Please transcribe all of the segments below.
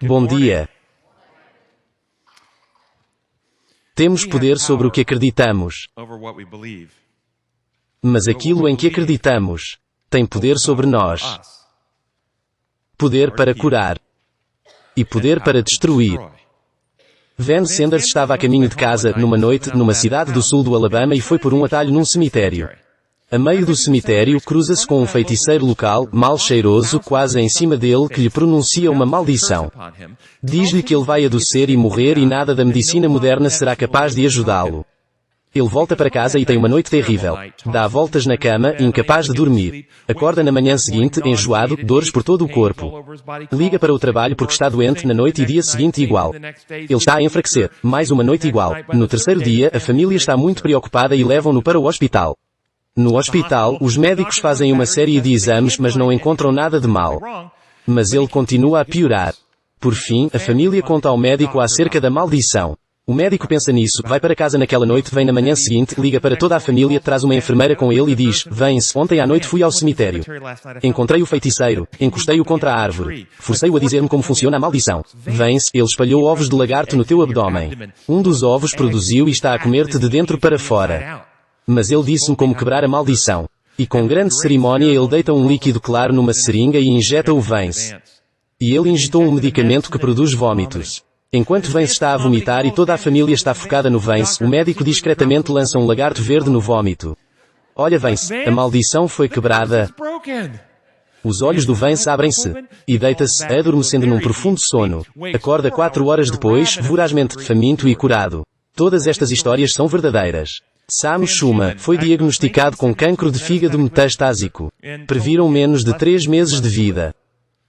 Bom dia. Temos poder sobre o que acreditamos. Mas aquilo em que acreditamos tem poder sobre nós. Poder para curar. E poder para destruir. Van Sanders estava a caminho de casa, numa noite, numa cidade do sul do Alabama e foi por um atalho num cemitério. A meio do cemitério, cruza-se com um feiticeiro local, mal cheiroso, quase em cima dele, que lhe pronuncia uma maldição. Diz-lhe que ele vai adoecer e morrer e nada da medicina moderna será capaz de ajudá-lo. Ele volta para casa e tem uma noite terrível. Dá voltas na cama, incapaz de dormir. Acorda na manhã seguinte, enjoado, dores por todo o corpo. Liga para o trabalho porque está doente na noite e dia seguinte igual. Ele está a enfraquecer. Mais uma noite igual. No terceiro dia, a família está muito preocupada e levam-no para o hospital. No hospital, os médicos fazem uma série de exames mas não encontram nada de mal. Mas ele continua a piorar. Por fim, a família conta ao médico acerca da maldição. O médico pensa nisso, vai para casa naquela noite, vem na manhã seguinte, liga para toda a família, traz uma enfermeira com ele e diz: Vem-se, ontem à noite fui ao cemitério. Encontrei o feiticeiro, encostei-o contra a árvore. Forcei-o a dizer-me como funciona a maldição. Vem-se, ele espalhou ovos de lagarto no teu abdômen. Um dos ovos produziu e está a comer-te de dentro para fora. Mas ele disse-me como quebrar a maldição. E com grande cerimónia ele deita um líquido claro numa seringa e injeta o Vance. E ele injetou um medicamento que produz vômitos. Enquanto Vance está a vomitar e toda a família está focada no Vance, o médico discretamente lança um lagarto verde no vômito. Olha Vance, a maldição foi quebrada. Os olhos do Vance abrem-se. E deita-se, adormecendo num profundo sono. Acorda 4 horas depois, vorazmente, faminto e curado. Todas estas histórias são verdadeiras. Sam Shuma foi diagnosticado com cancro de fígado metastásico. Previram menos de 3 meses de vida.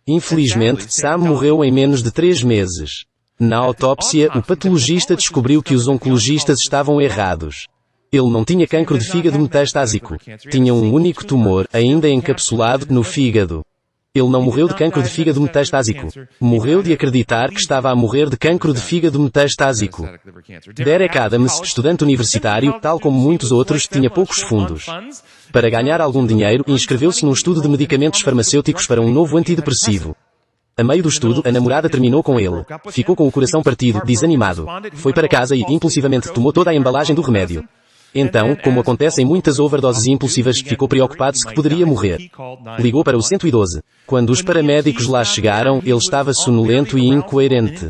Infelizmente, Sam morreu em menos de 3 meses. Na autópsia, o patologista descobriu que os oncologistas estavam errados. Ele não tinha cancro de fígado metastásico. Tinha um único tumor, ainda encapsulado, no fígado. Ele não morreu de cancro de fígado metastásico. Morreu de acreditar que estava a morrer de cancro de fígado metastásico. Derek Adams, estudante universitário, tal como muitos outros, tinha poucos fundos. Para ganhar algum dinheiro, inscreveu-se num estudo de medicamentos farmacêuticos para um novo antidepressivo. A meio do estudo, a namorada terminou com ele. Ficou com o coração partido, desanimado. Foi para casa e, impulsivamente, tomou toda a embalagem do remédio. Então, como acontece em muitas overdoses impulsivas, ficou preocupado-se que poderia morrer. Ligou para o 112. Quando os paramédicos lá chegaram, ele estava sonolento e incoerente.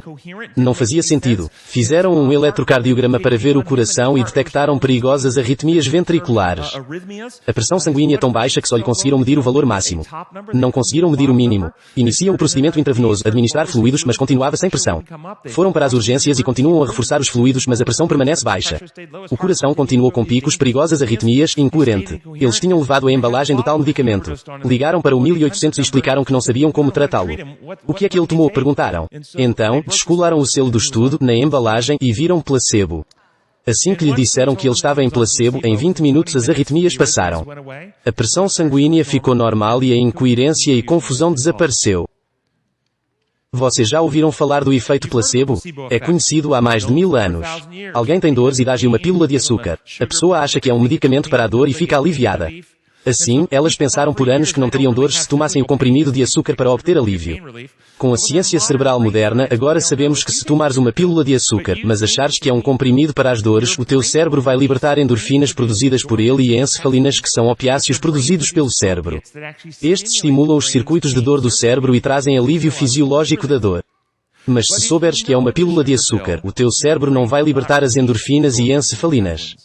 Não fazia sentido. Fizeram um eletrocardiograma para ver o coração e detectaram perigosas arritmias ventriculares. A pressão sanguínea tão baixa que só lhe conseguiram medir o valor máximo. Não conseguiram medir o mínimo. Iniciam o procedimento intravenoso, administrar fluidos, mas continuava sem pressão. Foram para as urgências e continuam a reforçar os fluidos, mas a pressão permanece baixa. O coração continuou com picos, perigosas arritmias, incoerente. Eles tinham levado a embalagem do tal medicamento. Ligaram para o 1800 e explicaram que não sabiam como tratá-lo. O que é que ele tomou? Perguntaram. Então, descolaram o selo do estudo, na embalagem, e viram placebo. Assim que lhe disseram que ele estava em placebo, em 20 minutos as arritmias passaram. A pressão sanguínea ficou normal e a incoerência e confusão desapareceu. Vocês já ouviram falar do efeito placebo? É conhecido há mais de 1000 anos. Alguém tem dores e dá-lhe uma pílula de açúcar. A pessoa acha que é um medicamento para a dor e fica aliviada. Assim, elas pensaram por anos que não teriam dores se tomassem o comprimido de açúcar para obter alívio. Com a ciência cerebral moderna, agora sabemos que se tomares uma pílula de açúcar, mas achares que é um comprimido para as dores, o teu cérebro vai libertar endorfinas produzidas por ele e encefalinas que são opiáceos produzidos pelo cérebro. Estes estimulam os circuitos de dor do cérebro e trazem alívio fisiológico da dor. Mas se souberes que é uma pílula de açúcar, o teu cérebro não vai libertar as endorfinas e encefalinas.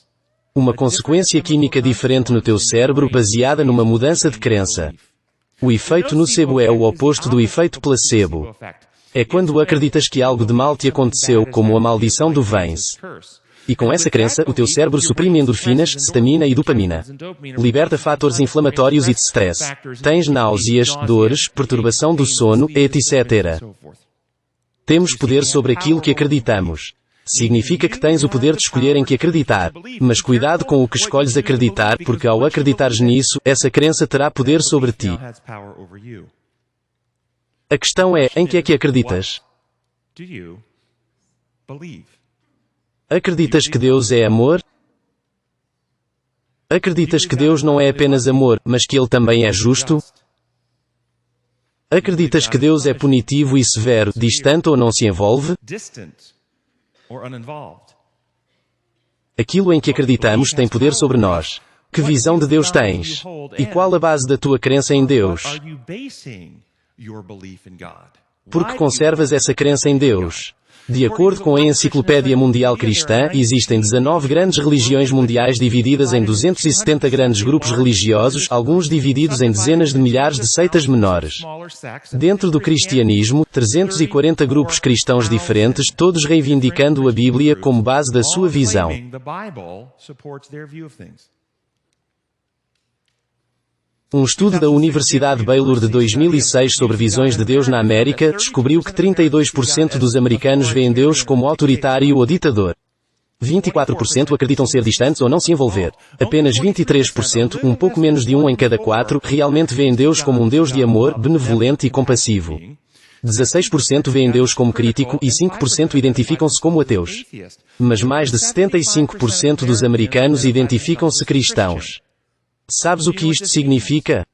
Uma consequência química diferente no teu cérebro baseada numa mudança de crença. O efeito nocebo é o oposto do efeito placebo. É quando acreditas que algo de mal te aconteceu, como a maldição do Vance. E com essa crença, o teu cérebro suprime endorfinas, cetamina e dopamina. Liberta fatores inflamatórios e de stress. Tens náuseas, dores, perturbação do sono, etc. Temos poder sobre aquilo que acreditamos. Significa que tens o poder de escolher em que acreditar. Mas cuidado com o que escolhes acreditar, porque ao acreditares nisso, essa crença terá poder sobre ti. A questão é, em que é que acreditas? Acreditas que Deus é amor? Acreditas que Deus não é apenas amor, mas que Ele também é justo? Acreditas que Deus é punitivo e severo, distante ou não se envolve? Aquilo em que acreditamos tem poder sobre nós. Que visão de Deus tens? E qual a base da tua crença em Deus? Por que conservas essa crença em Deus? De acordo com a Enciclopédia Mundial Cristã, existem 19 grandes religiões mundiais divididas em 270 grandes grupos religiosos, alguns divididos em dezenas de milhares de seitas menores. Dentro do cristianismo, 340 grupos cristãos diferentes, todos reivindicando a Bíblia como base da sua visão. Um estudo da Universidade Baylor de 2006 sobre visões de Deus na América descobriu que 32% dos americanos veem Deus como autoritário ou ditador. 24% acreditam ser distantes ou não se envolver. Apenas 23%, um pouco menos de 1 em cada 4, realmente veem Deus como um Deus de amor, benevolente e compassivo. 16% veem Deus como crítico e 5% identificam-se como ateus. Mas mais de 75% dos americanos identificam-se cristãos. Sabes o que isto significa?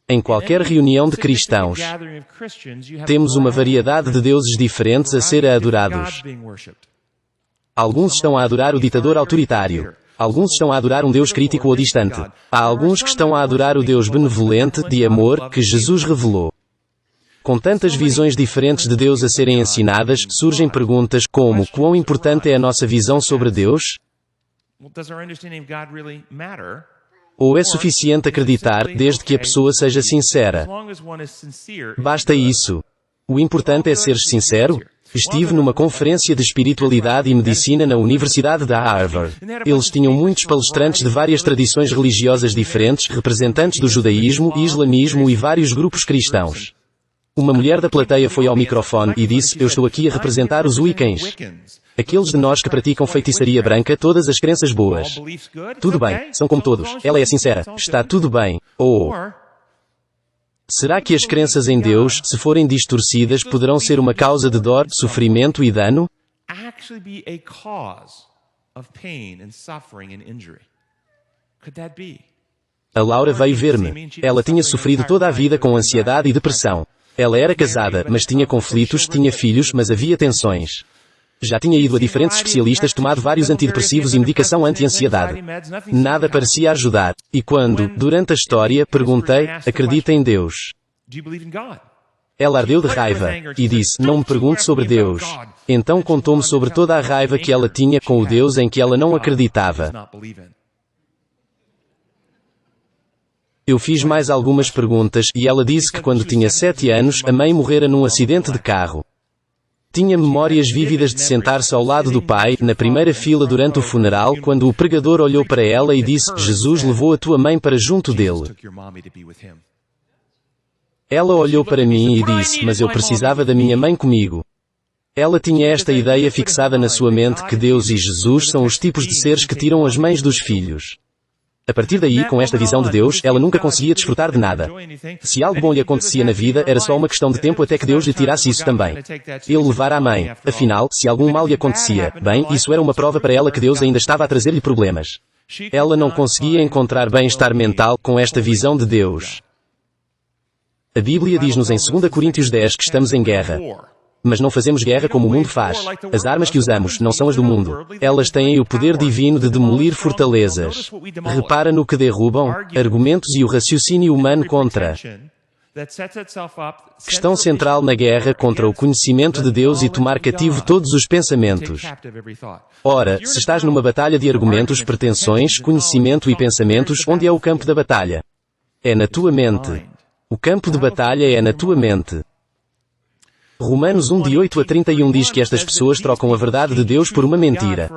Em qualquer reunião de cristãos, temos uma variedade de deuses diferentes a ser adorados. Alguns estão a adorar o ditador autoritário. Alguns estão a adorar um Deus crítico ou distante. Há alguns que estão a adorar o Deus benevolente, de amor, que Jesus revelou. Com tantas visões diferentes de Deus a serem ensinadas, surgem perguntas como: quão importante é a nossa visão sobre Deus? Ou é suficiente acreditar, desde que a pessoa seja sincera? Basta isso. O importante é seres sincero? Estive numa conferência de espiritualidade e medicina na Universidade da Harvard. Eles tinham muitos palestrantes de várias tradições religiosas diferentes, representantes do judaísmo, islamismo e vários grupos cristãos. Uma mulher da plateia foi ao microfone e disse: eu estou aqui a representar os Wiccans. Aqueles de nós que praticam feitiçaria branca, todas as crenças boas. Tudo bem, são como todos. Ela é sincera. Está tudo bem. Ou será que as crenças em Deus, se forem distorcidas, poderão ser uma causa de dor, sofrimento e dano? A Laura veio ver-me. Ela tinha sofrido toda a vida com ansiedade e depressão. Ela era casada, mas tinha conflitos, tinha filhos, mas havia tensões. Já tinha ido a diferentes especialistas, tomado vários antidepressivos e medicação anti-ansiedade. Nada parecia ajudar. E quando, durante a história, perguntei: acredita em Deus? Ela ardeu de raiva e disse: não me pergunte sobre Deus. Então contou-me sobre toda a raiva que ela tinha com o Deus em que ela não acreditava. Eu fiz mais algumas perguntas e ela disse que quando tinha 7 anos, a mãe morrera num acidente de carro. Tinha memórias vívidas de sentar-se ao lado do pai, na primeira fila durante o funeral, quando o pregador olhou para ela e disse: Jesus levou a tua mãe para junto dele. Ela olhou para mim e disse: mas eu precisava da minha mãe comigo. Ela tinha esta ideia fixada na sua mente que Deus e Jesus são os tipos de seres que tiram as mães dos filhos. A partir daí, com esta visão de Deus, ela nunca conseguia desfrutar de nada. Se algo bom lhe acontecia na vida, era só uma questão de tempo até que Deus lhe tirasse isso também. Ele levara a mãe. Afinal, se algum mal lhe acontecia, bem, isso era uma prova para ela que Deus ainda estava a trazer-lhe problemas. Ela não conseguia encontrar bem-estar mental com esta visão de Deus. A Bíblia diz-nos em 2 Coríntios 10 que estamos em guerra. Mas não fazemos guerra como o mundo faz. As armas que usamos não são as do mundo. Elas têm o poder divino de demolir fortalezas. Repara no que derrubam: argumentos e o raciocínio humano contra. Questão central na guerra contra o conhecimento de Deus e tomar cativo todos os pensamentos. Ora, se estás numa batalha de argumentos, pretensões, conhecimento e pensamentos, onde é o campo da batalha? É na tua mente. O campo de batalha é na tua mente. Romanos 1 de 8 a 31 diz que estas pessoas trocam a verdade de Deus por uma mentira.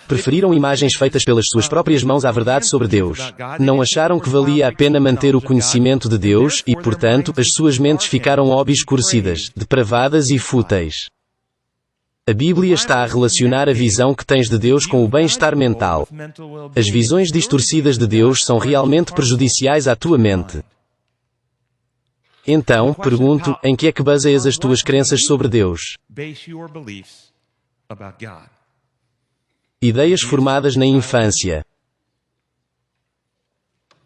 Preferiram imagens feitas pelas suas próprias mãos à verdade sobre Deus. Não acharam que valia a pena manter o conhecimento de Deus e, portanto, as suas mentes ficaram obscurecidas, depravadas e fúteis. A Bíblia está a relacionar a visão que tens de Deus com o bem-estar mental. As visões distorcidas de Deus são realmente prejudiciais à tua mente. Então, pergunto, em que é que baseias as tuas crenças sobre Deus? Ideias formadas na infância.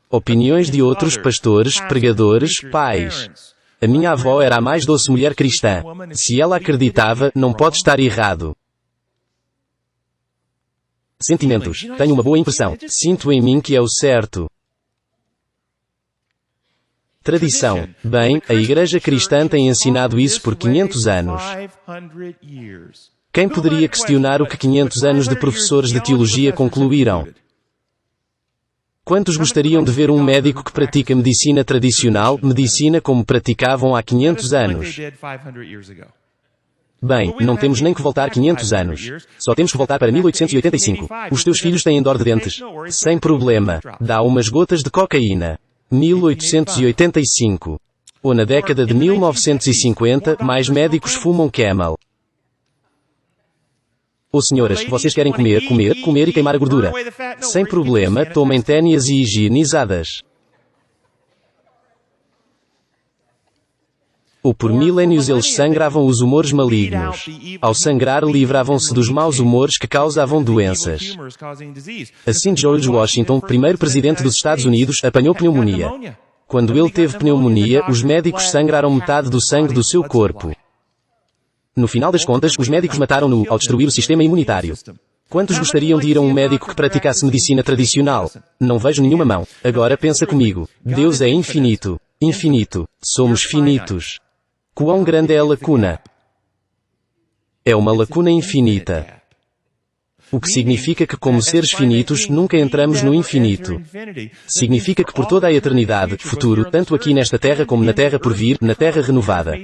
Opiniões de outros pastores, pregadores, pais. A minha avó era a mais doce mulher cristã. Se ela acreditava, não pode estar errado. Sentimentos. Tenho uma boa impressão. Sinto em mim que é o certo. Tradição. Bem, a Igreja Cristã tem ensinado isso por 500 anos. Quem poderia questionar o que 500 anos de professores de teologia concluíram? Quantos gostariam de ver um médico que pratica medicina tradicional, medicina como praticavam há 500 anos? Bem, não temos nem que voltar 500 anos. Só temos que voltar para 1885. Os teus filhos têm dor de dentes. Sem problema. Dá umas gotas de cocaína. 1885. Ou na década de 1950, mais médicos fumam Camel. Ou senhoras, vocês querem comer e queimar a gordura. Sem problema, tomem ténias e higienizadas. Ou por milénios eles sangravam os humores malignos. Ao sangrar livravam-se dos maus humores que causavam doenças. Assim George Washington, primeiro presidente dos Estados Unidos, apanhou pneumonia. Quando ele teve pneumonia, os médicos sangraram metade do sangue do seu corpo. No final das contas, os médicos mataram-no ao destruir o sistema imunitário. Quantos gostariam de ir a um médico que praticasse medicina tradicional? Não vejo nenhuma mão. Agora pensa comigo. Deus é infinito. Infinito. Somos finitos. Quão grande é a lacuna? É uma lacuna infinita. O que significa que, como seres finitos, nunca entramos no infinito. Significa que por toda a eternidade, futuro, tanto aqui nesta terra como na terra por vir, na terra renovada,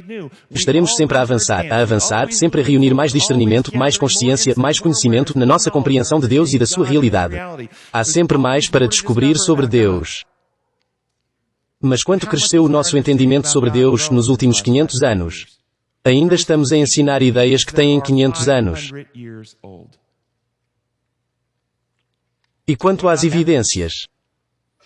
estaremos sempre a avançar, sempre a reunir mais discernimento, mais consciência, mais conhecimento na nossa compreensão de Deus e da sua realidade. Há sempre mais para descobrir sobre Deus. Mas quanto cresceu o nosso entendimento sobre Deus nos últimos 500 anos? Ainda estamos a ensinar ideias que têm 500 anos. E quanto às evidências?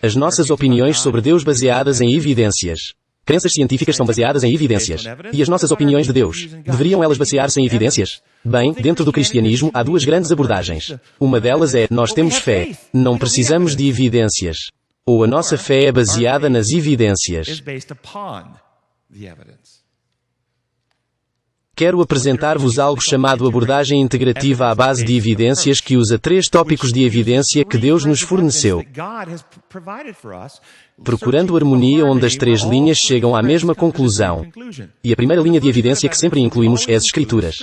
As nossas opiniões sobre Deus baseadas em evidências. Crenças científicas são baseadas em evidências. E as nossas opiniões de Deus? Deveriam elas basear-se em evidências? Bem, dentro do cristianismo há duas grandes abordagens. Uma delas é, nós temos fé. Não precisamos de evidências. Ou a nossa fé é baseada nas evidências. Quero apresentar-vos algo chamado abordagem integrativa à base de evidências que usa 3 tópicos de evidência que Deus nos forneceu, procurando harmonia onde as 3 linhas chegam à mesma conclusão. E a primeira linha de evidência que sempre incluímos é as Escrituras.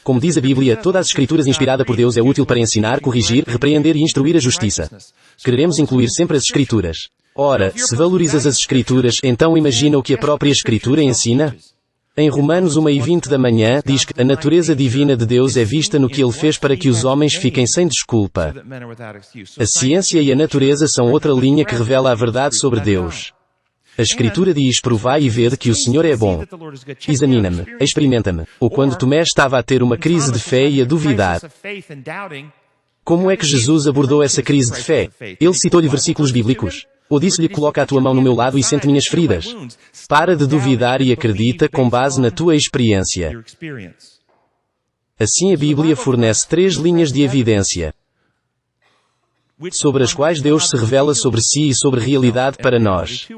Como diz a Bíblia, toda as Escrituras inspirada por Deus é útil para ensinar, corrigir, repreender e instruir a justiça. Queremos incluir sempre as Escrituras. Ora, se valorizas as Escrituras, então imagina o que a própria Escritura ensina? Em Romanos 1:20 da manhã, diz que a natureza divina de Deus é vista no que Ele fez para que os homens fiquem sem desculpa. A ciência e a natureza são outra linha que revela a verdade sobre Deus. A Escritura diz, provai e vede que o Senhor é bom. Examina-me, experimenta-me. Ou quando Tomé estava a ter uma crise de fé e a duvidar. Como é que Jesus abordou essa crise de fé? Ele citou-lhe versículos bíblicos. Ou disse-lhe, coloca a tua mão no meu lado e sente minhas feridas. Para de duvidar e acredita com base na tua experiência. Assim a Bíblia fornece 3 linhas de evidência, sobre as quais Deus se revela sobre si e sobre a realidade para nós.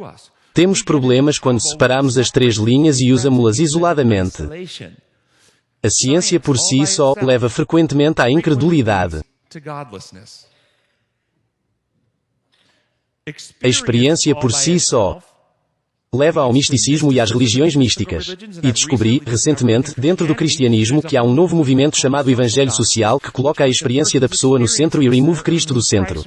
Temos problemas quando separamos as 3 linhas e usamos-las isoladamente. A ciência por si só leva frequentemente à incredulidade. A experiência por si só leva ao misticismo e às religiões místicas. E descobri, recentemente, dentro do cristianismo, que há um novo movimento chamado Evangelho Social que coloca a experiência da pessoa no centro e remove Cristo do centro.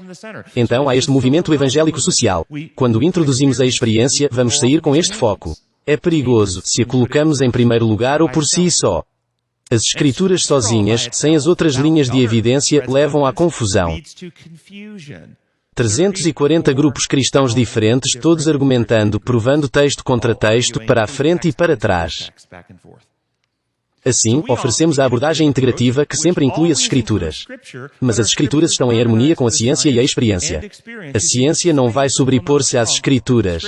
Então há este movimento evangélico social. Quando introduzimos a experiência, vamos sair com este foco. É perigoso se a colocamos em primeiro lugar ou por si só. As Escrituras sozinhas, sem as outras linhas de evidência, levam à confusão. 340 grupos cristãos diferentes, todos argumentando, provando texto contra texto, para a frente e para trás. Assim, oferecemos a abordagem integrativa que sempre inclui as Escrituras. Mas as Escrituras estão em harmonia com a ciência e a experiência. A ciência não vai sobrepor-se às Escrituras.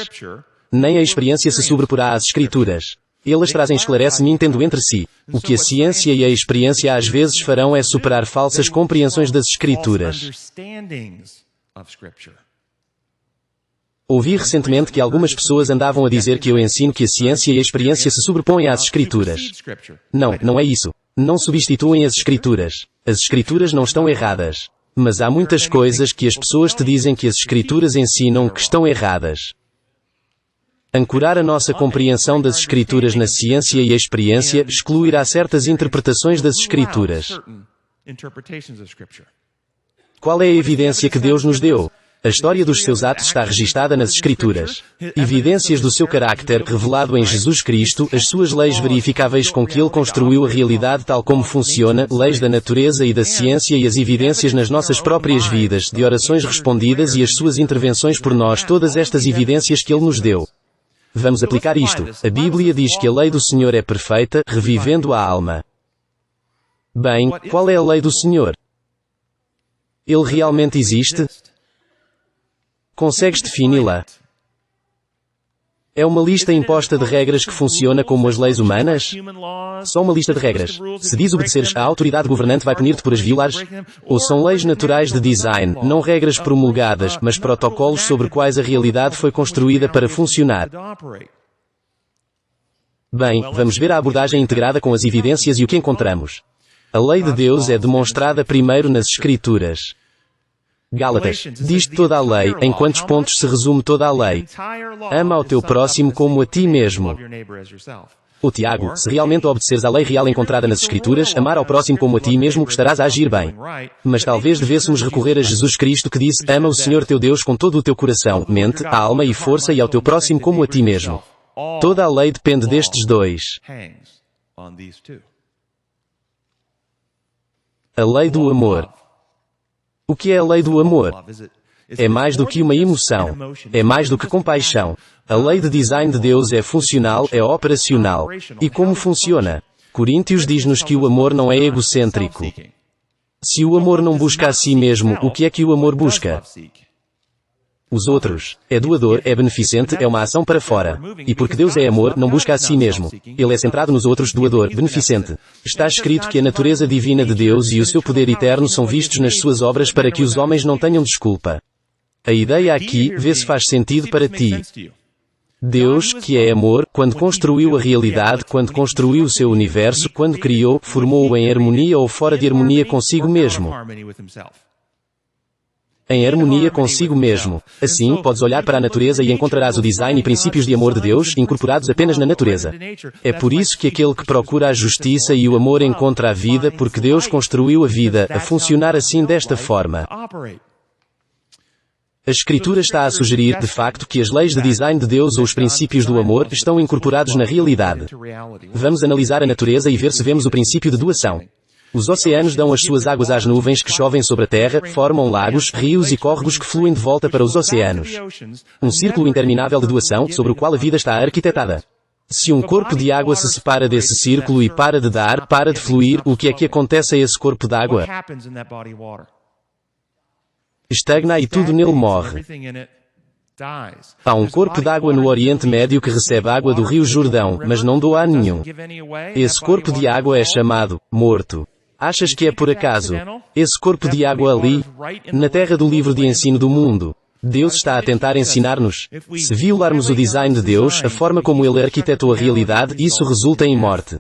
Nem a experiência se sobreporá às Escrituras. Elas trazem esclarece-me entre si. O que a ciência e a experiência às vezes farão é superar falsas compreensões das Escrituras. Ouvi recentemente que algumas pessoas andavam a dizer que eu ensino que a ciência e a experiência se sobrepõem às Escrituras. Não é isso. Não substituem as Escrituras. As Escrituras não estão erradas. Mas há muitas coisas que as pessoas te dizem que as Escrituras ensinam que estão erradas. Ancorar a nossa compreensão das Escrituras na ciência e a experiência excluirá certas interpretações das Escrituras. Qual é a evidência que Deus nos deu? A história dos seus atos está registada nas Escrituras. Evidências do seu carácter revelado em Jesus Cristo, as suas leis verificáveis com que Ele construiu a realidade tal como funciona, leis da natureza e da ciência e as evidências nas nossas próprias vidas, de orações respondidas e as suas intervenções por nós, todas estas evidências que Ele nos deu. Vamos aplicar isto. A Bíblia diz que a lei do Senhor é perfeita, revivendo a alma. Bem, qual é a lei do Senhor? Ele realmente existe? Consegues defini-la? É uma lista imposta de regras que funciona como as leis humanas? Só uma lista de regras. Se desobedeceres, a autoridade governante vai punir-te por as violares? Ou são leis naturais de design, não regras promulgadas, mas protocolos sobre quais a realidade foi construída para funcionar? Bem, vamos ver a abordagem integrada com as evidências e o que encontramos. A lei de Deus é demonstrada primeiro nas Escrituras. Gálatas, diz toda a lei, em quantos pontos se resume toda a lei? Ama ao teu próximo como a ti mesmo. Ou Tiago, se realmente obedeceres à lei real encontrada nas Escrituras, amar ao próximo como a ti mesmo, estarás a agir bem. Mas talvez devêssemos recorrer a Jesus Cristo que disse, ama o Senhor teu Deus com todo o teu coração, mente, alma e força e ao teu próximo como a ti mesmo. Toda a lei depende destes dois. A lei do amor. O que é a lei do amor? É mais do que uma emoção. É mais do que compaixão. A lei de design de Deus é funcional, é operacional. E como funciona? Coríntios diz-nos que o amor não é egocêntrico. Se o amor não busca a si mesmo, o que é que o amor busca? Os outros. É doador, é beneficente, é uma ação para fora. E porque Deus é amor, não busca a si mesmo. Ele é centrado nos outros, doador, beneficente. Está escrito que a natureza divina de Deus e o seu poder eterno são vistos nas suas obras para que os homens não tenham desculpa. A ideia aqui, vê se faz sentido para ti. Deus, que é amor, quando construiu a realidade, quando construiu o seu universo, quando criou, formou-o em harmonia ou fora de harmonia consigo mesmo. Em harmonia consigo mesmo. Assim, podes olhar para a natureza e encontrarás o design e princípios de amor de Deus, incorporados apenas na natureza. É por isso que aquele que procura a justiça e o amor encontra a vida, porque Deus construiu a vida, a funcionar assim desta forma. A Escritura está a sugerir, de facto, que as leis de design de Deus ou os princípios do amor estão incorporados na realidade. Vamos analisar a natureza e ver se vemos o princípio de doação. Os oceanos dão as suas águas às nuvens que chovem sobre a terra, formam lagos, rios e córregos que fluem de volta para os oceanos. Um círculo interminável de doação, sobre o qual a vida está arquitetada. Se um corpo de água se separa desse círculo e para de dar, para de fluir, o que é que acontece a esse corpo de água? Estagna e tudo nele morre. Há um corpo de água no Oriente Médio que recebe água do Rio Jordão, mas não doa a nenhum. Esse corpo de água é chamado morto. Achas que é por acaso? Esse corpo de água ali, na terra do livro de ensino do mundo, Deus está a tentar ensinar-nos. Se violarmos o design de Deus, a forma como Ele arquitetou a realidade, isso resulta em morte.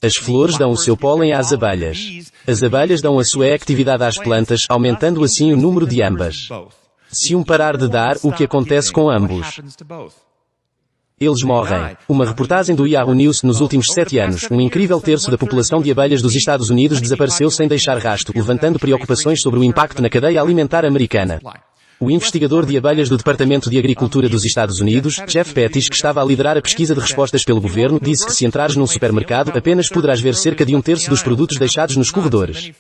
As flores dão o seu pólen às abelhas. As abelhas dão a sua atividade às plantas, aumentando assim o número de ambas. Se um parar de dar, o que acontece com ambos? Eles morrem. Uma reportagem do Yahoo News nos últimos 7 anos, um incrível terço da população de abelhas dos Estados Unidos desapareceu sem deixar rastro, levantando preocupações sobre o impacto na cadeia alimentar americana. O investigador de abelhas do Departamento de Agricultura dos Estados Unidos, Jeff Pettis, que estava a liderar a pesquisa de respostas pelo governo, disse que se entrares num supermercado, apenas poderás ver cerca de 1/3 dos produtos deixados nos corredores.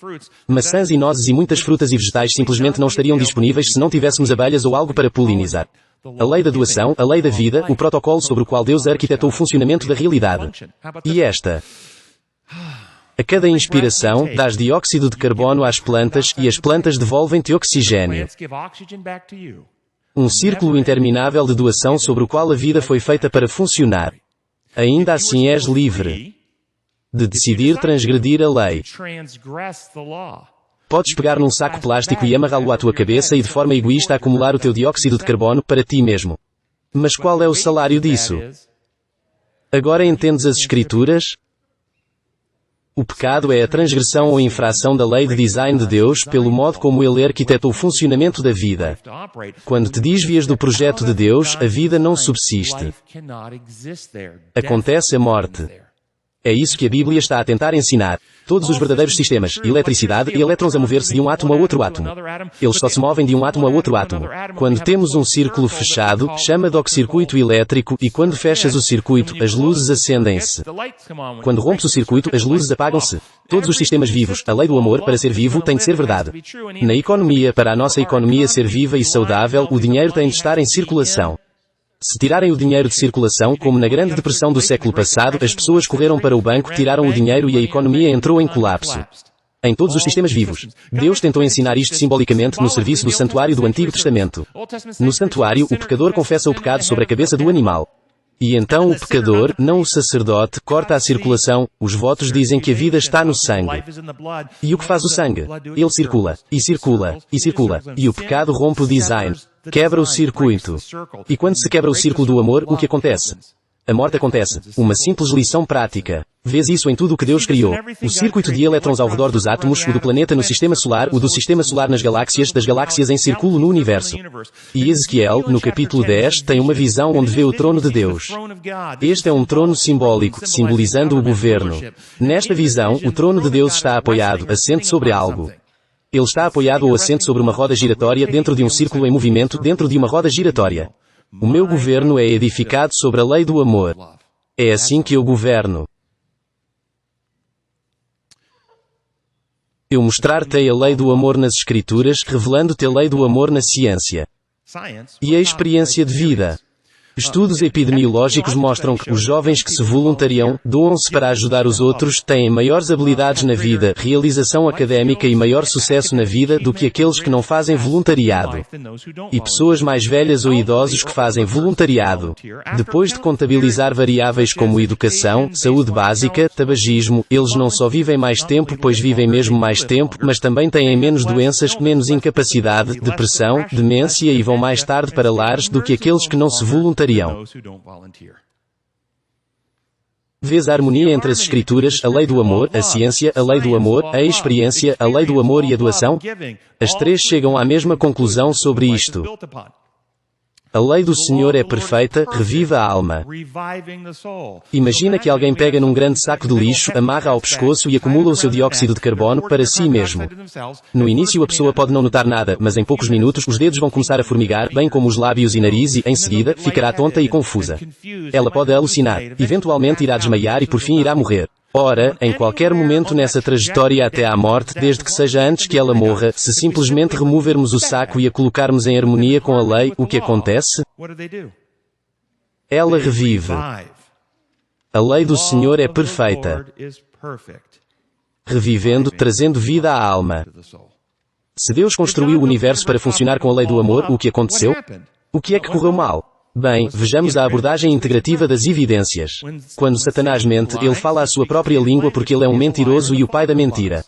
Maçãs e nozes e muitas frutas e vegetais simplesmente não estariam disponíveis se não tivéssemos abelhas ou algo para polinizar. A lei da doação, a lei da vida, o protocolo sobre o qual Deus arquitetou o funcionamento da realidade. E esta? A cada inspiração, dás dióxido de carbono às plantas, e as plantas devolvem-te oxigênio. Um círculo interminável de doação sobre o qual a vida foi feita para funcionar. Ainda assim és livre de decidir transgredir a lei. Podes pegar num saco plástico e amarrá-lo à tua cabeça e de forma egoísta acumular o teu dióxido de carbono para ti mesmo. Mas qual é o salário disso? Agora entendes as Escrituras? O pecado é a transgressão ou infração da lei de design de Deus pelo modo como Ele arquitetou o funcionamento da vida. Quando te desvias do projeto de Deus, a vida não subsiste. Acontece a morte. É isso que a Bíblia está a tentar ensinar. Todos os verdadeiros sistemas, eletricidade e elétrons a mover-se de um átomo a outro átomo. Eles só se movem de um átomo a outro átomo. Quando temos um círculo fechado, chama-se circuito elétrico e quando fechas o circuito, as luzes acendem-se. Quando rompes o circuito, as luzes apagam-se. Todos os sistemas vivos, a lei do amor, para ser vivo, tem de ser verdade. Na economia, para a nossa economia ser viva e saudável, o dinheiro tem de estar em circulação. Se tirarem o dinheiro de circulação, como na Grande Depressão do século passado, as pessoas correram para o banco, tiraram o dinheiro e a economia entrou em colapso. Em todos os sistemas vivos. Deus tentou ensinar isto simbolicamente no serviço do santuário do Antigo Testamento. No santuário, o pecador confessa o pecado sobre a cabeça do animal. E então o pecador, não o sacerdote, corta a circulação. Os votos dizem que a vida está no sangue. E o que faz o sangue? Ele circula, e circula, e circula. E o pecado rompe o design. Quebra o circuito. E quando se quebra o círculo do amor, o que acontece? A morte acontece. Uma simples lição prática. Vês isso em tudo o que Deus criou. O circuito de elétrons ao redor dos átomos, o do planeta no sistema solar, o do sistema solar nas galáxias, das galáxias em círculo no universo. E Ezequiel, no capítulo 10, tem uma visão onde vê o trono de Deus. Este é um trono simbólico, simbolizando o governo. Nesta visão, o trono de Deus está apoiado, assente sobre algo. Ele está apoiado ou assente sobre uma roda giratória dentro de um círculo em movimento dentro de uma roda giratória. O meu governo é edificado sobre a lei do amor. É assim que eu governo. Eu mostrar-te a lei do amor nas Escrituras, revelando-te a lei do amor na ciência. E a experiência de vida. Estudos epidemiológicos mostram que os jovens que se voluntariam, doam-se para ajudar os outros, têm maiores habilidades na vida, realização académica e maior sucesso na vida do que aqueles que não fazem voluntariado. E pessoas mais velhas ou idosos que fazem voluntariado. Depois de contabilizar variáveis como educação, saúde básica, tabagismo, eles não só vivem mais tempo, pois vivem mesmo mais tempo, mas também têm menos doenças, menos incapacidade, depressão, demência e vão mais tarde para lares do que aqueles que não se voluntariam. Vês a harmonia entre as Escrituras, a lei do amor, a ciência, a lei do amor, a experiência, a lei do amor e a doação? As três chegam à mesma conclusão sobre isto. A lei do Senhor é perfeita, reviva a alma. Imagina que alguém pega num grande saco de lixo, amarra ao pescoço e acumula o seu dióxido de carbono para si mesmo. No início a pessoa pode não notar nada, mas em poucos minutos os dedos vão começar a formigar, bem como os lábios e nariz e, em seguida, ficará tonta e confusa. Ela pode alucinar, eventualmente irá desmaiar e por fim irá morrer. Ora, em qualquer momento nessa trajetória até à morte, desde que seja antes que ela morra, se simplesmente removermos o saco e a colocarmos em harmonia com a lei, o que acontece? Ela revive. A lei do Senhor é perfeita. Revivendo, trazendo vida à alma. Se Deus construiu o universo para funcionar com a lei do amor, o que aconteceu? O que é que correu mal? Bem, vejamos a abordagem integrativa das evidências. Quando Satanás mente, ele fala a sua própria língua porque ele é um mentiroso e o pai da mentira.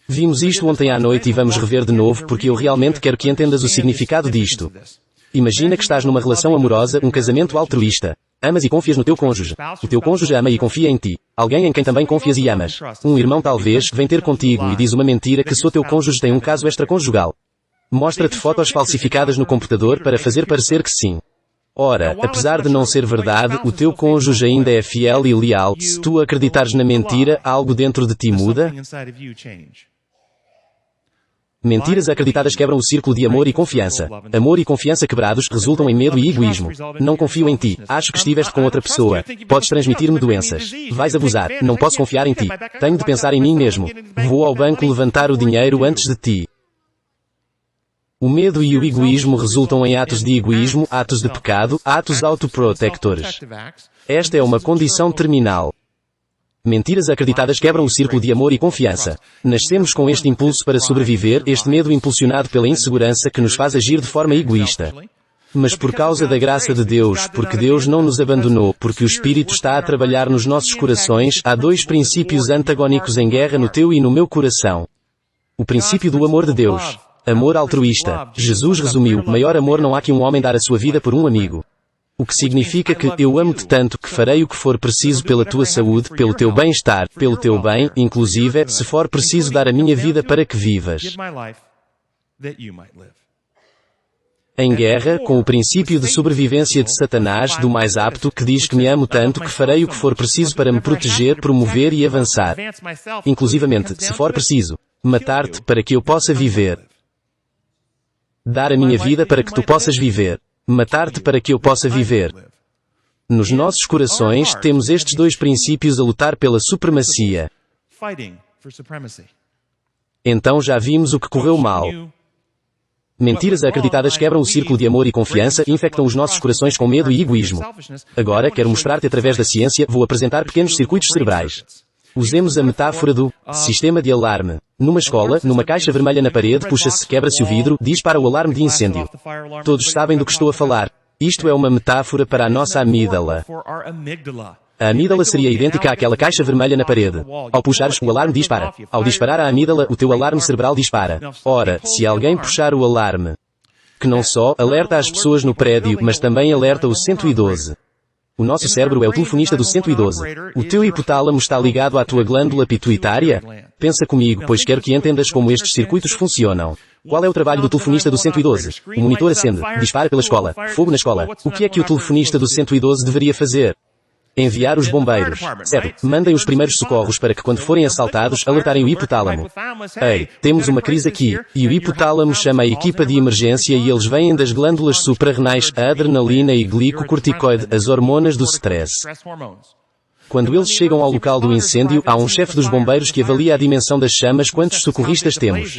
Vimos isto ontem à noite e vamos rever de novo porque eu realmente quero que entendas o significado disto. Imagina que estás numa relação amorosa, um casamento altruísta. Amas e confias no teu cônjuge. O teu cônjuge ama e confia em ti. Alguém em quem também confias e amas. Um irmão talvez, vem ter contigo e diz uma mentira que só teu cônjuge tem um caso extraconjugal. Mostra-te fotos falsificadas no computador para fazer parecer que sim. Ora, apesar de não ser verdade, o teu cônjuge ainda é fiel e leal. Se tu acreditares na mentira, algo dentro de ti muda? Mentiras acreditadas quebram o círculo de amor e confiança. Amor e confiança quebrados resultam em medo e egoísmo. Não confio em ti. Acho que estiveste com outra pessoa. Podes transmitir-me doenças. Vais abusar. Não posso confiar em ti. Tenho de pensar em mim mesmo. Vou ao banco levantar o dinheiro antes de ti. O medo e o egoísmo resultam em atos de egoísmo, atos de pecado, atos autoprotectores. Esta é uma condição terminal. Mentiras acreditadas quebram o círculo de amor e confiança. Nascemos com este impulso para sobreviver, este medo impulsionado pela insegurança que nos faz agir de forma egoísta. Mas por causa da graça de Deus, porque Deus não nos abandonou, porque o Espírito está a trabalhar nos nossos corações, há dois princípios antagónicos em guerra no teu e no meu coração. O princípio do amor de Deus. Amor altruísta. Jesus resumiu: maior amor não há que um homem dar a sua vida por um amigo. O que significa que eu amo-te tanto que farei o que for preciso pela tua saúde, pelo teu bem-estar, pelo teu bem, inclusive, se for preciso dar a minha vida para que vivas. Em guerra, com o princípio de sobrevivência de Satanás, do mais apto, que diz que me amo tanto que farei o que for preciso para me proteger, promover e avançar. Inclusivamente, se for preciso, matar-te para que eu possa viver. Dar a minha vida para que tu possas viver. Matar-te para que eu possa viver. Nos nossos corações, temos estes dois princípios a lutar pela supremacia. Então já vimos o que correu mal. Mentiras acreditadas quebram o círculo de amor e confiança e infectam os nossos corações com medo e egoísmo. Agora, quero mostrar-te através da ciência, vou apresentar pequenos circuitos cerebrais. Usemos a metáfora do sistema de alarme. Numa escola, numa caixa vermelha na parede, puxa-se, quebra-se o vidro, dispara o alarme de incêndio. Todos sabem do que estou a falar. Isto é uma metáfora para a nossa amígdala. A amígdala seria idêntica àquela caixa vermelha na parede. Ao puxares, o alarme dispara. Ao disparar a amígdala, o teu alarme cerebral dispara. Ora, se alguém puxar o alarme, que não só alerta as pessoas no prédio, mas também alerta o 112. O nosso cérebro é o telefonista do 112. O teu hipotálamo está ligado à tua glândula pituitária? Pensa comigo, pois quero que entendas como estes circuitos funcionam. Qual é o trabalho do telefonista do 112? O monitor acende, dispara pela escola, fogo na escola. O que é que o telefonista do 112 deveria fazer? Enviar os bombeiros. Certo. Mandem os primeiros socorros para que quando forem assaltados, alertarem o hipotálamo. Ei, temos uma crise aqui. E o hipotálamo chama a equipa de emergência e eles vêm das glândulas suprarrenais, a adrenalina e glicocorticoide, as hormonas do stress. Quando eles chegam ao local do incêndio, há um chefe dos bombeiros que avalia a dimensão das chamas. Quantos socorristas temos?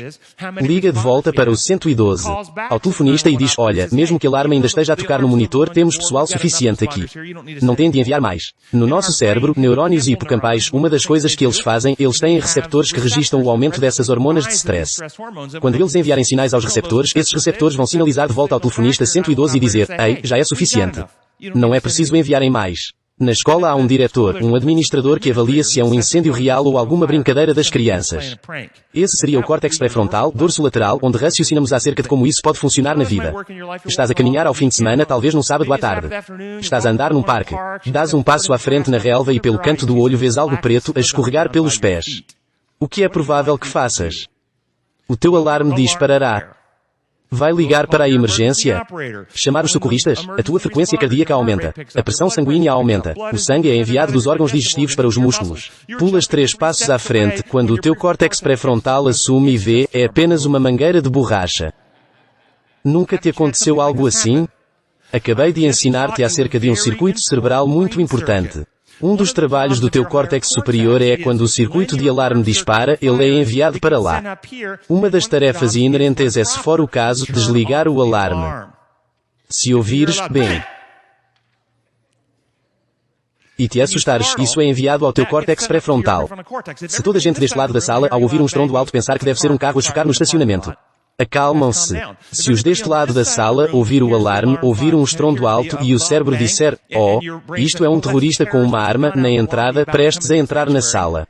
Liga de volta para o 112. Ao telefonista e diz: olha, mesmo que o alarme ainda esteja a tocar no monitor, temos pessoal suficiente aqui. Não tem de enviar mais. No nosso cérebro, neurónios e hipocampais, uma das coisas que eles fazem, eles têm receptores que registram o aumento dessas hormonas de stress. Quando eles enviarem sinais aos receptores, esses receptores vão sinalizar de volta ao telefonista 112 e dizer: ei, já é suficiente. Não é preciso enviarem mais. Na escola há um diretor, um administrador que avalia se é um incêndio real ou alguma brincadeira das crianças. Esse seria o córtex pré-frontal, dorso lateral, onde raciocinamos acerca de como isso pode funcionar na vida. Estás a caminhar ao fim de semana, talvez num sábado à tarde. Estás a andar num parque. Dás um passo à frente na relva e pelo canto do olho vês algo preto a escorregar pelos pés. O que é provável que faças? O teu alarme disparará. Vai ligar para a emergência? Chamar os socorristas? A tua frequência cardíaca aumenta. A pressão sanguínea aumenta. O sangue é enviado dos órgãos digestivos para os músculos. Pulas 3 passos à frente quando o teu córtex pré-frontal assume e vê, é apenas uma mangueira de borracha. Nunca te aconteceu algo assim? Acabei de ensinar-te acerca de um circuito cerebral muito importante. Um dos trabalhos do teu córtex superior é quando o circuito de alarme dispara, ele é enviado para lá. Uma das tarefas inerentes é, se for o caso, desligar o alarme. Se ouvires, bem, e te assustares, isso é enviado ao teu córtex pré-frontal. Se toda a gente deste lado da sala, ao ouvir um estrondo alto, pensar que deve ser um carro a chocar no estacionamento, acalmam-se. Se os deste lado da sala ouvir o alarme, ouvir um estrondo alto e o cérebro disser: oh, isto é um terrorista com uma arma, na entrada, prestes a entrar na sala.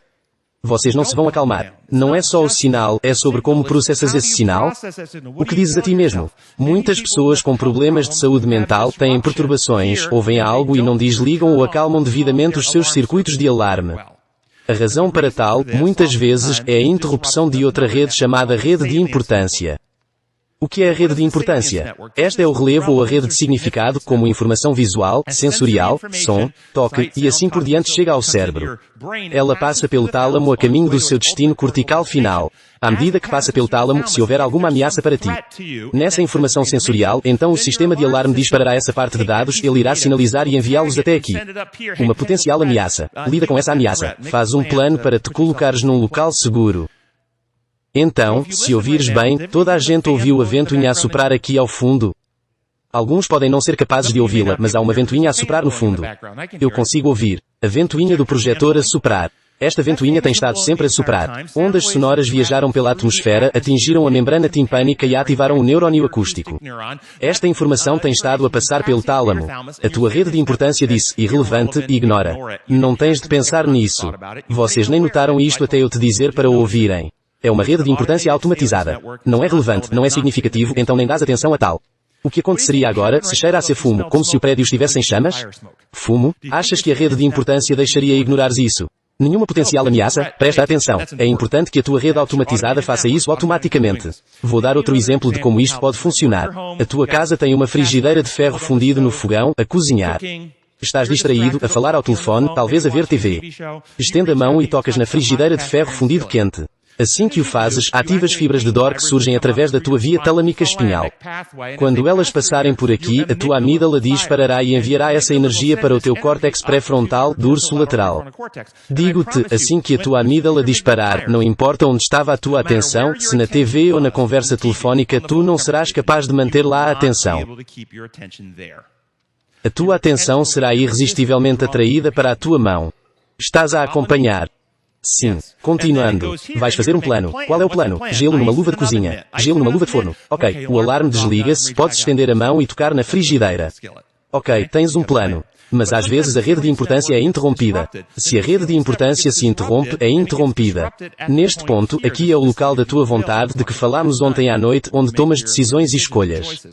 Vocês não se vão acalmar. Não é só o sinal, é sobre como processas esse sinal. O que dizes a ti mesmo? Muitas pessoas com problemas de saúde mental têm perturbações, ouvem algo e não desligam ou acalmam devidamente os seus circuitos de alarme. A razão para tal, muitas vezes, é a interrupção de outra rede chamada rede de importância. O que é a rede de importância? Esta é o relevo ou a rede de significado, como informação visual, sensorial, som, toque, e assim por diante chega ao cérebro. Ela passa pelo tálamo a caminho do seu destino cortical final. À medida que passa pelo tálamo, se houver alguma ameaça para ti. Nessa informação sensorial, então o sistema de alarme disparará essa parte de dados, ele irá sinalizar e enviá-los até aqui. Uma potencial ameaça. Lida com essa ameaça. Faz um plano para te colocares num local seguro. Então, se ouvires bem, toda a gente ouviu a ventoinha a soprar aqui ao fundo. Alguns podem não ser capazes de ouvi-la, mas há uma ventoinha a soprar no fundo. Eu consigo ouvir a ventoinha do projetor a soprar. Esta ventoinha tem estado sempre a soprar. Ondas sonoras viajaram pela atmosfera, atingiram a membrana timpânica e ativaram o neurónio acústico. Esta informação tem estado a passar pelo tálamo. A tua rede de importância disse: irrelevante, ignora. Não tens de pensar nisso. Vocês nem notaram isto até eu te dizer para o ouvirem. É uma rede de importância automatizada. Não é relevante, não é significativo, então nem dás atenção a tal. O que aconteceria agora se cheirasse a fumo, como se o prédio estivesse em chamas? Fumo? Achas que a rede de importância deixaria ignorares isso? Nenhuma potencial ameaça? Presta atenção. É importante que a tua rede automatizada faça isso automaticamente. Vou dar outro exemplo de como isto pode funcionar. A tua casa tem uma frigideira de ferro fundido no fogão, a cozinhar. Estás distraído, a falar ao telefone, talvez a ver TV. Estende a mão e tocas na frigideira de ferro fundido quente. Assim que o fazes, ativas fibras de dor que surgem através da tua via talâmica espinhal. Quando elas passarem por aqui, a tua amígdala disparará e enviará essa energia para o teu córtex pré-frontal, dorso lateral. Digo-te, assim que a tua amígdala disparar, não importa onde estava a tua atenção, se na TV ou na conversa telefónica, tu não serás capaz de manter lá a atenção. A tua atenção será irresistivelmente atraída para a tua mão. Estás a acompanhar. Sim. Continuando. Vais fazer um plano. Qual é o plano? Gelo numa luva de cozinha. Gelo numa luva de forno. Ok. O alarme desliga-se, podes estender a mão e tocar na frigideira. Ok, tens um plano. Mas às vezes a rede de importância é interrompida. Se a rede de importância se interrompe, é interrompida. Neste ponto, aqui é o local da tua vontade de que falámos ontem à noite, onde tomas decisões e escolhas.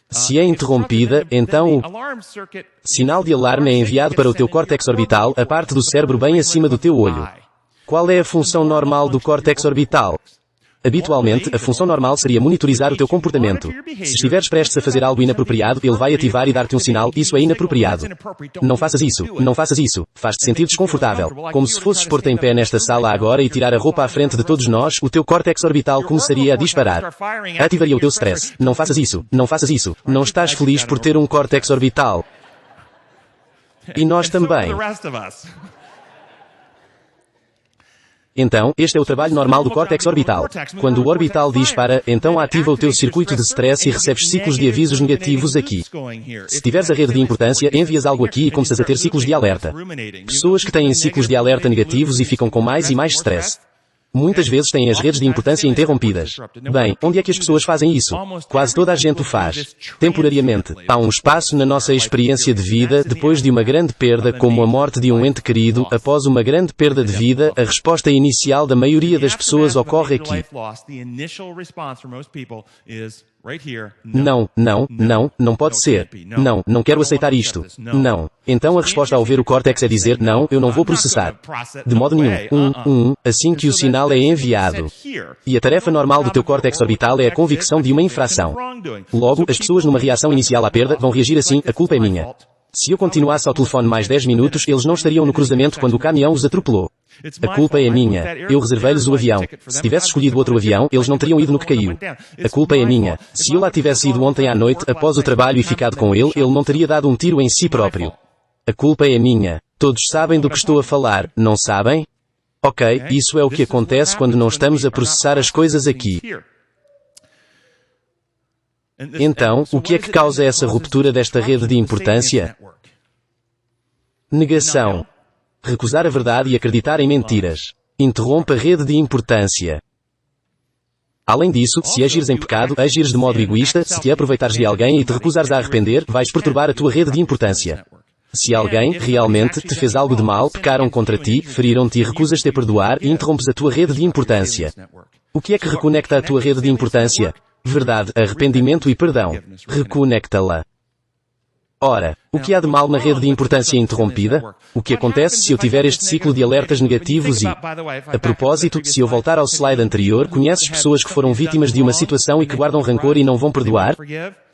Se é interrompida, então o sinal de alarme é enviado para o teu córtex orbital, a parte do cérebro bem acima do teu olho. Qual é a função normal do córtex orbital? Habitualmente, a função normal seria monitorizar o teu comportamento. Se estiveres prestes a fazer algo inapropriado, ele vai ativar e dar-te um sinal, isso é inapropriado. Não faças isso, não faças isso. Faz-te sentir desconfortável. Como se fosses pôr-te em pé nesta sala agora e tirar a roupa à frente de todos nós, o teu córtex orbital começaria a disparar. Ativaria o teu stress. Não faças isso, não faças isso. Não estás feliz por ter um córtex orbital. E nós também. Então, este é o trabalho normal do córtex orbital. Quando o orbital dispara, então ativa o teu circuito de stress e recebes ciclos de avisos negativos aqui. Se tiveres a rede de importância, envias algo aqui e começas a ter ciclos de alerta. Pessoas que têm ciclos de alerta negativos e ficam com mais e mais stress. Muitas vezes têm as redes de importância interrompidas. Bem, onde é que as pessoas fazem isso? Quase toda a gente o faz. Temporariamente. Há um espaço na nossa experiência de vida, depois de uma grande perda, como a morte de um ente querido, após uma grande perda de vida, a resposta inicial da maioria das pessoas ocorre aqui. Não, não, não, não pode ser. Não, não quero aceitar isto. Não. Então a resposta ao ver o córtex é dizer, não, eu não vou processar. De modo nenhum. Assim que o sinal é enviado. E a tarefa normal do teu córtex orbital é a convicção de uma infração. Logo, as pessoas numa reação inicial à perda vão reagir assim, a culpa é minha. Se eu continuasse ao telefone mais 10 minutos, eles não estariam no cruzamento quando o caminhão os atropelou. A culpa é minha. Eu reservei-lhes o avião. Se tivesse escolhido outro avião, eles não teriam ido no que caiu. A culpa é minha. Se eu lá tivesse ido ontem à noite, após o trabalho e ficado com ele não teria dado um tiro em si próprio. A culpa é minha. Todos sabem do que estou a falar, não sabem? Ok, isso é o que acontece quando não estamos a processar as coisas aqui. Então, o que é que causa essa ruptura desta rede de importância? Negação. Recusar a verdade e acreditar em mentiras. Interrompe a rede de importância. Além disso, se agires em pecado, agires de modo egoísta, se te aproveitares de alguém e te recusares a arrepender, vais perturbar a tua rede de importância. Se alguém, realmente, te fez algo de mal, pecaram contra ti, feriram-te e recusas-te a perdoar, e interrompes a tua rede de importância. O que é que reconecta a tua rede de importância? Verdade, arrependimento e perdão. Reconecta-la. Ora, o que há de mal na rede de importância interrompida? O que acontece se eu tiver este ciclo de alertas negativos e... A propósito, se eu voltar ao slide anterior, conheces pessoas que foram vítimas de uma situação e que guardam rancor e não vão perdoar?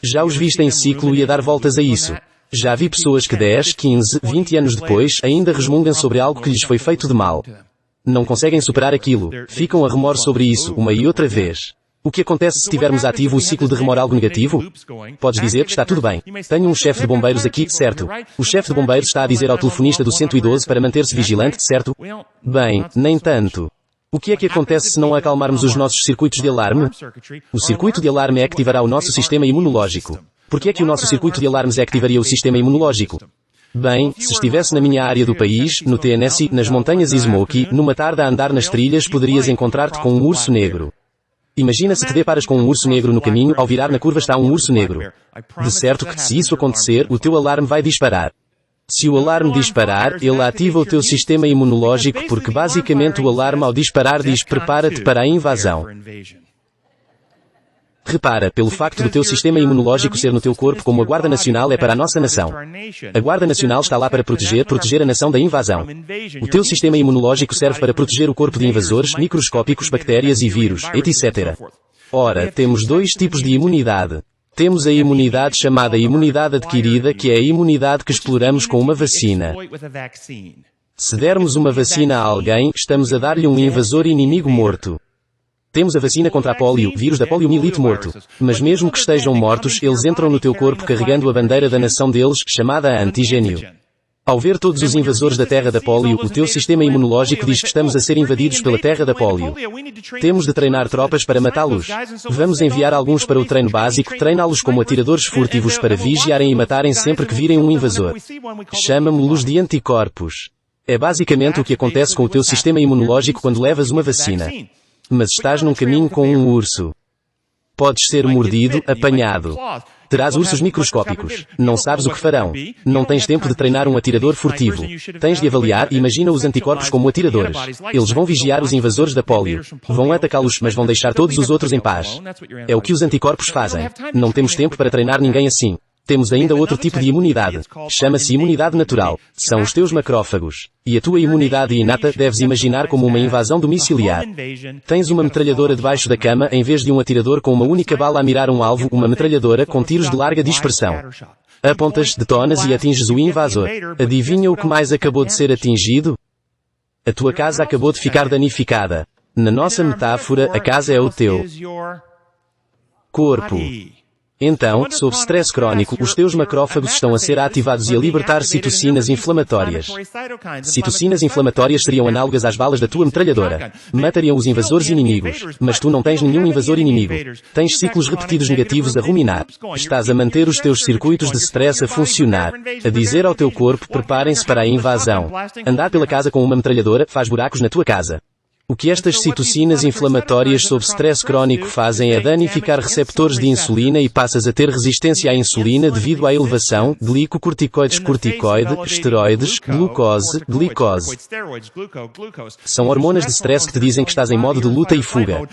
Já os viste em ciclo e a dar voltas a isso. Já vi pessoas que 10, 15, 20 anos depois, ainda resmungam sobre algo que lhes foi feito de mal. Não conseguem superar aquilo. Ficam a remor sobre isso, uma e outra vez. O que acontece se tivermos ativo o ciclo de remor algo negativo? Podes dizer que está tudo bem. Tenho um chefe de bombeiros aqui, certo? O chefe de bombeiros está a dizer ao telefonista do 112 para manter-se vigilante, certo? Bem, nem tanto. O que é que acontece se não acalmarmos os nossos circuitos de alarme? O circuito de alarme ativará o nosso sistema imunológico. Por que é que o nosso circuito de alarmes ativaria o sistema imunológico? Bem, se estivesse na minha área do país, no Tennessee, nas montanhas Smoky, numa tarde a andar nas trilhas poderias encontrar-te com um urso negro. Imagina se te deparas com um urso negro no caminho, ao virar na curva está um urso negro. De certo que se isso acontecer, o teu alarme vai disparar. Se o alarme disparar, ele ativa o teu sistema imunológico porque basicamente o alarme ao disparar diz prepara-te para a invasão. Repara, pelo facto do teu sistema imunológico ser no teu corpo como a Guarda Nacional é para a nossa nação. A Guarda Nacional está lá para proteger a nação da invasão. O teu sistema imunológico serve para proteger o corpo de invasores, microscópicos, bactérias e vírus, etc. Ora, temos dois tipos de imunidade. Temos a imunidade chamada imunidade adquirida, que é a imunidade que exploramos com uma vacina. Se dermos uma vacina a alguém, estamos a dar-lhe um invasor inimigo morto. Temos a vacina contra a polio, vírus da poliomielite morto. Mas mesmo que estejam mortos, eles entram no teu corpo carregando a bandeira da nação deles, chamada antigênio. Ao ver todos os invasores da terra da polio, o teu sistema imunológico diz que estamos a ser invadidos pela terra da polio. Temos de treinar tropas para matá-los. Vamos enviar alguns para o treino básico, treiná-los como atiradores furtivos para vigiarem e matarem sempre que virem um invasor. Chamamos-los de anticorpos. É basicamente o que acontece com o teu sistema imunológico quando levas uma vacina. Mas estás num caminho com um urso. Podes ser mordido, apanhado. Terás ursos microscópicos. Não sabes o que farão. Não tens tempo de treinar um atirador furtivo. Tens de avaliar e imagina os anticorpos como atiradores. Eles vão vigiar os invasores da polio. Vão atacá-los, mas vão deixar todos os outros em paz. É o que os anticorpos fazem. Não temos tempo para treinar ninguém assim. Temos ainda outro tipo de imunidade. Chama-se imunidade natural. São os teus macrófagos. E a tua imunidade inata deves imaginar como uma invasão domiciliar. Tens uma metralhadora debaixo da cama em vez de um atirador com uma única bala a mirar um alvo, uma metralhadora com tiros de larga dispersão. Apontas, detonas e atinges o invasor. Adivinha o que mais acabou de ser atingido? A tua casa acabou de ficar danificada. Na nossa metáfora, a casa é o teu corpo. Então, sob stress crónico, os teus macrófagos estão a ser ativados e a libertar citocinas inflamatórias. Citocinas inflamatórias seriam análogas às balas da tua metralhadora. Matariam os invasores inimigos. Mas tu não tens nenhum invasor inimigo. Tens ciclos repetidos negativos a ruminar. Estás a manter os teus circuitos de stress a funcionar. A dizer ao teu corpo, preparem-se para a invasão. Andar pela casa com uma metralhadora faz buracos na tua casa. O que estas citocinas inflamatórias sob stress crónico fazem é danificar receptores de insulina e passas a ter resistência à insulina devido à elevação, glicocorticoides, corticoide, esteroides, glucose, glicose. São hormonas de stress que te dizem que estás em modo de luta e fuga.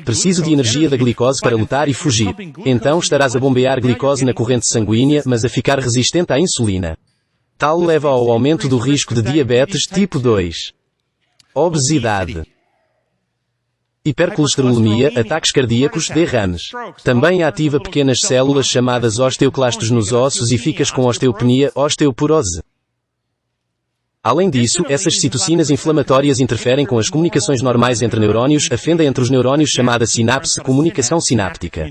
Preciso de energia da glicose para lutar e fugir. Então estarás a bombear glicose na corrente sanguínea, mas a ficar resistente à insulina. Tal leva ao aumento do risco de diabetes tipo 2. Obesidade. Hipercolesterolemia, ataques cardíacos, derrames. Também ativa pequenas células chamadas osteoclastos nos ossos e ficas com osteopenia, osteoporose. Além disso, essas citocinas inflamatórias interferem com as comunicações normais entre neurônios, a fenda entre os neurônios chamada sinapse, comunicação sináptica.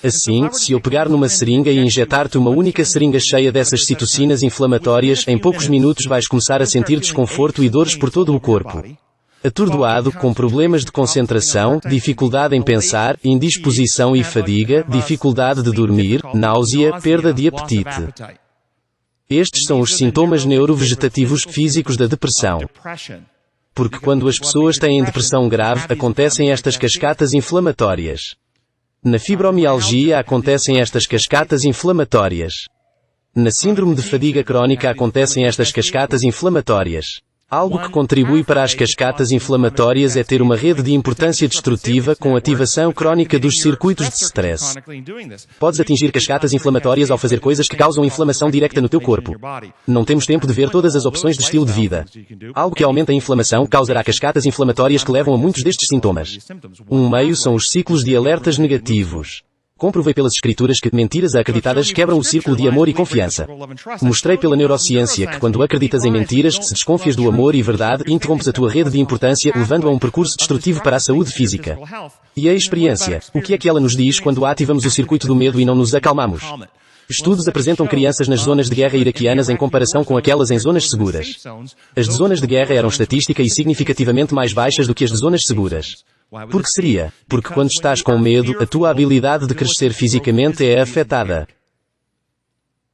Assim, se eu pegar numa seringa e injetar-te uma única seringa cheia dessas citocinas inflamatórias, em poucos minutos vais começar a sentir desconforto e dores por todo o corpo. Atordoado, com problemas de concentração, dificuldade em pensar, indisposição e fadiga, dificuldade de dormir, náusea, perda de apetite. Estes são os sintomas neurovegetativos físicos da depressão. Porque quando as pessoas têm depressão grave, acontecem estas cascatas inflamatórias. Na fibromialgia acontecem estas cascatas inflamatórias. Na síndrome de fadiga crónica acontecem estas cascatas inflamatórias. Algo que contribui para as cascatas inflamatórias é ter uma rede de importância destrutiva com ativação crónica dos circuitos de stress. Podes atingir cascatas inflamatórias ao fazer coisas que causam inflamação direta no teu corpo. Não temos tempo de ver todas as opções de estilo de vida. Algo que aumenta a inflamação causará cascatas inflamatórias que levam a muitos destes sintomas. Um meio são os ciclos de alertas negativos. Comprovei pelas escrituras que mentiras acreditadas quebram o círculo de amor e confiança. Mostrei pela neurociência que quando acreditas em mentiras, se desconfias do amor e verdade, interrompes a tua rede de importância, levando a um percurso destrutivo para a saúde física. E a experiência, o que é que ela nos diz quando ativamos o circuito do medo e não nos acalmamos? Estudos apresentam crianças nas zonas de guerra iraquianas em comparação com aquelas em zonas seguras. As de zonas de guerra eram estatística e significativamente mais baixas do que as de zonas seguras. Por que seria? Porque quando estás com medo, a tua habilidade de crescer fisicamente é afetada.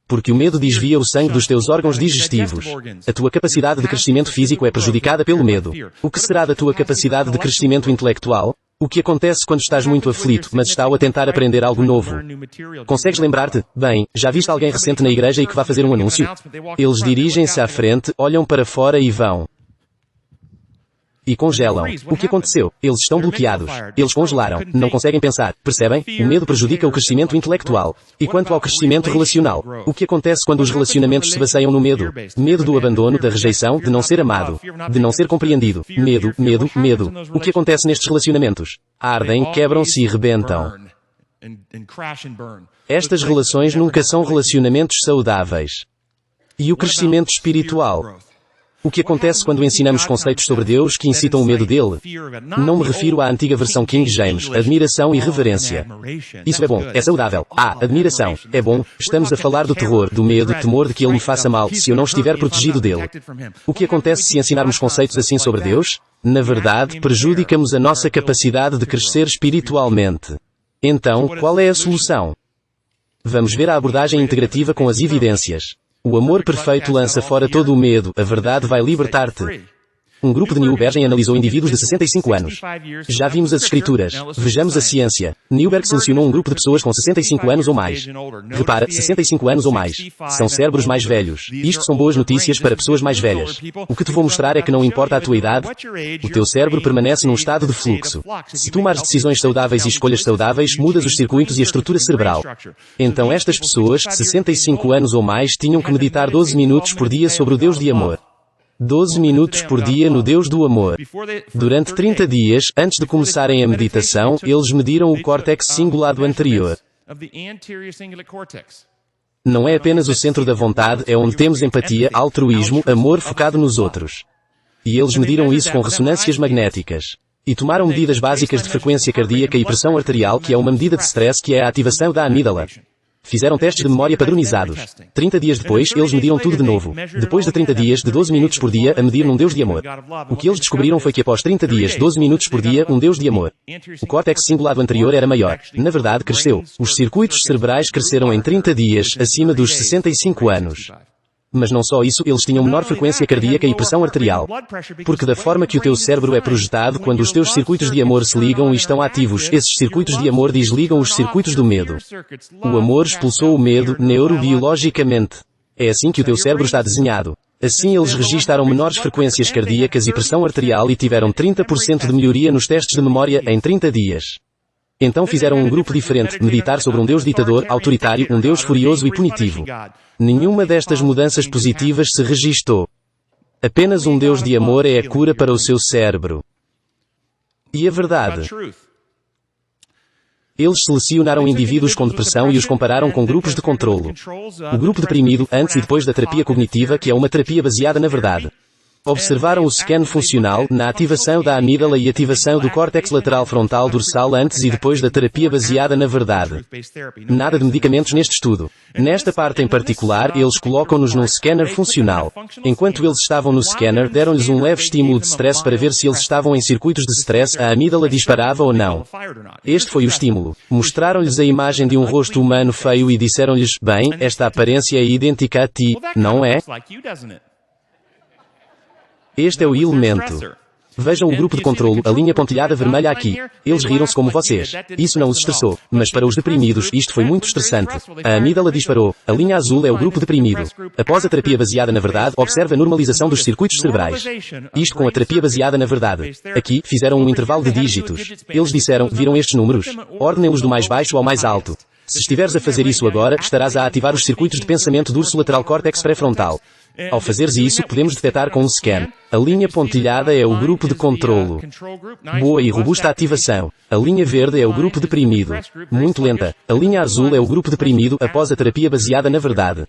Porque o medo desvia o sangue dos teus órgãos digestivos. A tua capacidade de crescimento físico é prejudicada pelo medo. O que será da tua capacidade de crescimento intelectual? O que acontece quando estás muito aflito, mas está a tentar aprender algo novo? Consegues lembrar-te? Bem, já viste alguém recente na igreja e que vai fazer um anúncio? Eles dirigem-se à frente, olham para fora e vão. E congelam. O que aconteceu? Eles estão bloqueados. Eles congelaram. Não conseguem pensar. Percebem? O medo prejudica o crescimento intelectual. E quanto ao crescimento relacional? O que acontece quando os relacionamentos se baseiam no medo? Medo do abandono, da rejeição, de não ser amado. De não ser compreendido. Medo, medo, medo. O que acontece nestes relacionamentos? Ardem, quebram-se e rebentam. Estas relações nunca são relacionamentos saudáveis. E o crescimento espiritual? O que acontece quando ensinamos conceitos sobre Deus que incitam o medo dele? Não me refiro à antiga versão King James, admiração e reverência. Isso é bom, é saudável. Admiração, é bom. Estamos a falar do terror, do medo, temor de que ele me faça mal, se eu não estiver protegido dele. O que acontece se ensinarmos conceitos assim sobre Deus? Na verdade, prejudicamos a nossa capacidade de crescer espiritualmente. Então, qual é a solução? Vamos ver a abordagem integrativa com as evidências. O amor perfeito lança fora todo o medo, a verdade vai libertar-te. Um grupo de Newberg analisou indivíduos de 65 anos. Já vimos as escrituras. Vejamos a ciência. Newberg selecionou um grupo de pessoas com 65 anos ou mais. Repara, 65 anos ou mais. São cérebros mais velhos. Isto são boas notícias para pessoas mais velhas. O que te vou mostrar é que não importa a tua idade, o teu cérebro permanece num estado de fluxo. Se tomares decisões saudáveis e escolhas saudáveis, mudas os circuitos e a estrutura cerebral. Então estas pessoas, 65 anos ou mais, tinham que meditar 12 minutos por dia sobre o Deus de amor. 12 minutos por dia no Deus do amor. Durante 30 dias, antes de começarem a meditação, eles mediram o córtex cingulado anterior. Não é apenas o centro da vontade, é onde temos empatia, altruísmo, amor focado nos outros. E eles mediram isso com ressonâncias magnéticas. E tomaram medidas básicas de frequência cardíaca e pressão arterial, que é uma medida de stress, que é a ativação da amígdala. Fizeram testes de memória padronizados. 30 dias depois, eles mediram tudo de novo. Depois de 30 dias, de 12 minutos por dia, a medir num Deus de amor. O que eles descobriram foi que após 30 dias, 12 minutos por dia, um Deus de amor. O córtex cingulado anterior era maior. Na verdade, cresceu. Os circuitos cerebrais cresceram em 30 dias, acima dos 65 anos. Mas não só isso, eles tinham menor frequência cardíaca e pressão arterial. Porque da forma que o teu cérebro é projetado, quando os teus circuitos de amor se ligam e estão ativos, esses circuitos de amor desligam os circuitos do medo. O amor expulsou o medo, neurobiologicamente. É assim que o teu cérebro está desenhado. Assim eles registaram menores frequências cardíacas e pressão arterial e tiveram 30% de melhoria nos testes de memória em 30 dias. Então fizeram um grupo diferente, meditar sobre um Deus ditador, autoritário, um Deus furioso e punitivo. Nenhuma destas mudanças positivas se registou. Apenas um Deus de amor é a cura para o seu cérebro. E a verdade? Eles selecionaram indivíduos com depressão e os compararam com grupos de controlo. O grupo deprimido, antes e depois da terapia cognitiva, que é uma terapia baseada na verdade. Observaram o scan funcional, na ativação da amígdala e ativação do córtex lateral frontal dorsal antes e depois da terapia baseada na verdade. Nada de medicamentos neste estudo. Nesta parte em particular, eles colocam-nos num scanner funcional. Enquanto eles estavam no scanner, deram-lhes um leve estímulo de stress para ver se eles estavam em circuitos de stress, a amígdala disparava ou não. Este foi o estímulo. Mostraram-lhes a imagem de um rosto humano feio e disseram-lhes, bem, esta aparência é idêntica a ti, não é? Este é o elemento. Vejam o grupo de controlo, a linha pontilhada vermelha aqui. Eles riram-se como vocês. Isso não os estressou. Mas para os deprimidos, isto foi muito estressante. A amígdala disparou. A linha azul é o grupo deprimido. Após a terapia baseada na verdade, observe a normalização dos circuitos cerebrais. Isto com a terapia baseada na verdade. Aqui, fizeram um intervalo de dígitos. Eles disseram, viram estes números? Ordenem-los do mais baixo ao mais alto. Se estiveres a fazer isso agora, estarás a ativar os circuitos de pensamento do urso lateral córtex pré-frontal. Ao fazeres isso, podemos detectar com um scan. A linha pontilhada é o grupo de controlo. Boa e robusta ativação. A linha verde é o grupo deprimido. Muito lenta. A linha azul é o grupo deprimido após a terapia baseada na verdade.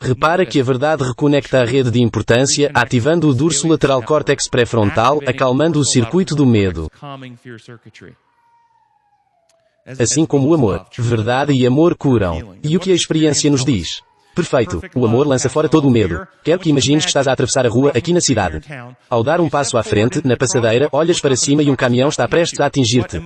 Repara que a verdade reconecta a rede de importância, ativando o dorso lateral córtex pré-frontal, acalmando o circuito do medo. Assim como o amor, verdade e amor curam. E o que a experiência nos diz? Perfeito. O amor lança fora todo o medo. Quero que imagines que estás a atravessar a rua aqui na cidade. Ao dar um passo à frente, na passadeira, olhas para cima e um caminhão está prestes a atingir-te.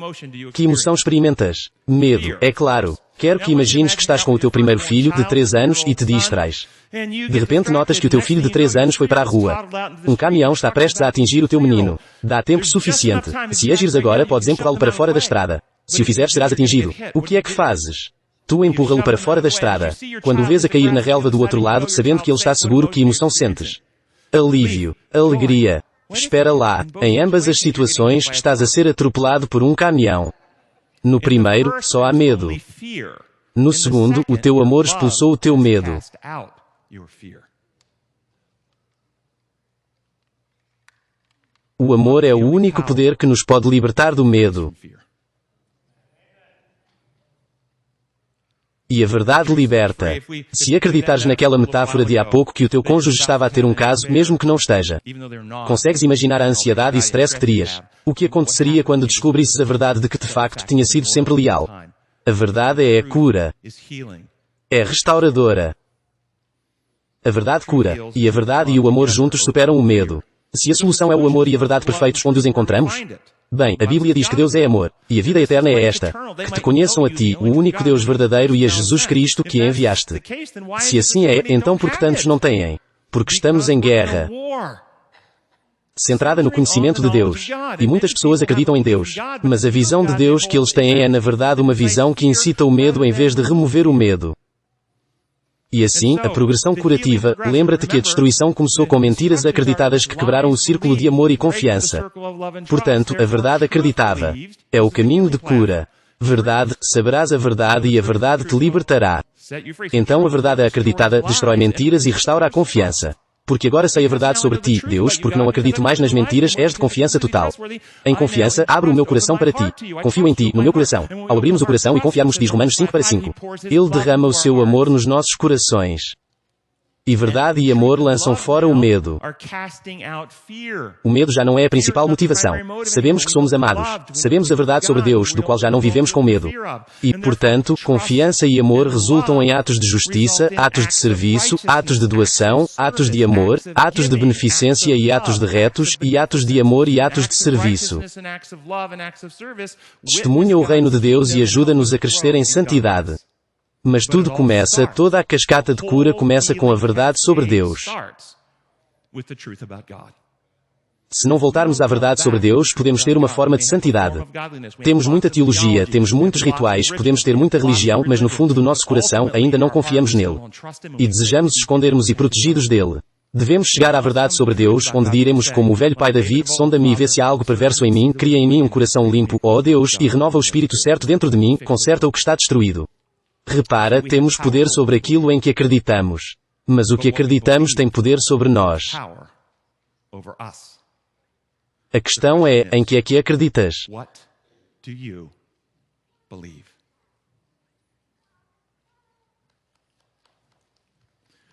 Que emoção experimentas? Medo, é claro. Quero que imagines que estás com o teu primeiro filho, de 3 anos, e te distrais. De repente notas que o teu filho de 3 anos foi para a rua. Um caminhão está prestes a atingir o teu menino. Dá tempo suficiente. Se agires agora, podes empurrá-lo para fora da estrada. Se o fizeres, serás atingido. O que é que fazes? Tu empurra-lo para fora da estrada. Quando o vês a cair na relva do outro lado, sabendo que ele está seguro, que emoção sentes? Alívio. Alegria. Espera lá. Em ambas as situações, estás a ser atropelado por um caminhão. No primeiro, só há medo. No segundo, o teu amor expulsou o teu medo. O amor é o único poder que nos pode libertar do medo. E a verdade liberta. Se acreditares naquela metáfora de há pouco que o teu cônjuge estava a ter um caso, mesmo que não esteja, consegues imaginar a ansiedade e stress que terias? O que aconteceria quando descobrisses a verdade de que de facto tinha sido sempre leal? A verdade é a cura. É restauradora. A verdade cura, e a verdade e o amor juntos superam o medo. Se a solução é o amor e a verdade perfeitos, onde os encontramos? Bem, a Bíblia diz que Deus é amor, e a vida eterna é esta, que te conheçam a ti, o único Deus verdadeiro, e a Jesus Cristo que enviaste. Se assim é, então por que tantos não têm? Porque estamos em guerra. Centrada no conhecimento de Deus. E muitas pessoas acreditam em Deus. Mas a visão de Deus que eles têm é na verdade uma visão que incita o medo em vez de remover o medo. E assim, a progressão curativa, lembra-te que a destruição começou com mentiras acreditadas que quebraram o círculo de amor e confiança. Portanto, a verdade acreditada é o caminho de cura. Verdade, saberás a verdade e a verdade te libertará. Então a verdade acreditada destrói mentiras e restaura a confiança. Porque agora sei a verdade sobre ti, Deus, porque não acredito mais nas mentiras, és de confiança total. Em confiança, abro o meu coração para ti. Confio em ti, no meu coração. Ao abrirmos o coração e confiarmos, diz Romanos 5:5. Ele derrama o seu amor nos nossos corações. E verdade e amor lançam fora o medo. O medo já não é a principal motivação. Sabemos que somos amados. Sabemos a verdade sobre Deus, do qual já não vivemos com medo. E, portanto, confiança e amor resultam em atos de justiça, atos de serviço, atos de doação, atos de amor, atos de beneficência e atos de retos, e atos de amor e atos de serviço. Testemunha o reino de Deus e ajuda-nos a crescer em santidade. Mas tudo começa, toda a cascata de cura começa com a verdade sobre Deus. Se não voltarmos à verdade sobre Deus, podemos ter uma forma de santidade. Temos muita teologia, temos muitos rituais, podemos ter muita religião, mas no fundo do nosso coração ainda não confiamos nele. E desejamos escondermos e protegidos dele. Devemos chegar à verdade sobre Deus, onde diremos como o velho pai Davi, sonda-me e vê se há algo perverso em mim, cria em mim um coração limpo, ó Deus, e renova o espírito certo dentro de mim, conserta o que está destruído. Repara, temos poder sobre aquilo em que acreditamos. Mas o que acreditamos tem poder sobre nós. A questão é, em que é que acreditas?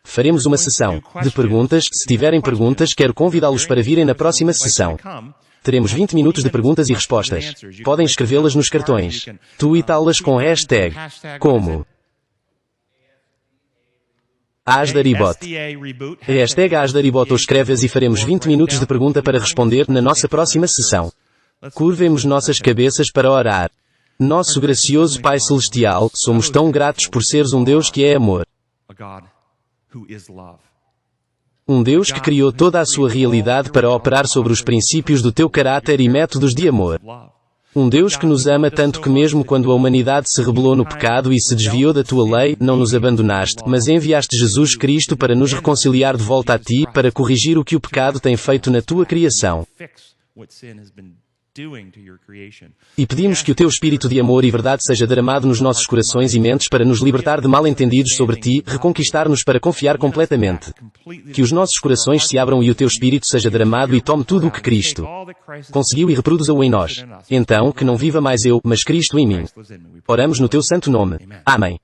Faremos uma sessão de perguntas. Se tiverem perguntas, quero convidá-los para virem na próxima sessão. Teremos 20 minutos de perguntas e respostas. Podem escrevê-las nos cartões. Tweetá-las com hashtag como #AsDaribot. Hashtag #AsDaribot ou escreve-as e faremos 20 minutos de pergunta para responder na nossa próxima sessão. Curvemos nossas cabeças para orar. Nosso gracioso Pai Celestial, somos tão gratos por seres um Deus que é amor. Um Deus que criou toda a sua realidade para operar sobre os princípios do teu caráter e métodos de amor. Um Deus que nos ama tanto que mesmo quando a humanidade se rebelou no pecado e se desviou da tua lei, não nos abandonaste, mas enviaste Jesus Cristo para nos reconciliar de volta a ti, para corrigir o que o pecado tem feito na tua criação. E pedimos que o teu espírito de amor e verdade seja derramado nos nossos corações e mentes para nos libertar de mal-entendidos sobre ti, reconquistar-nos para confiar completamente. Que os nossos corações se abram e o teu espírito seja derramado e tome tudo o que Cristo conseguiu e reproduza-o em nós. Então, que não viva mais eu, mas Cristo em mim. Oramos no teu santo nome. Amém.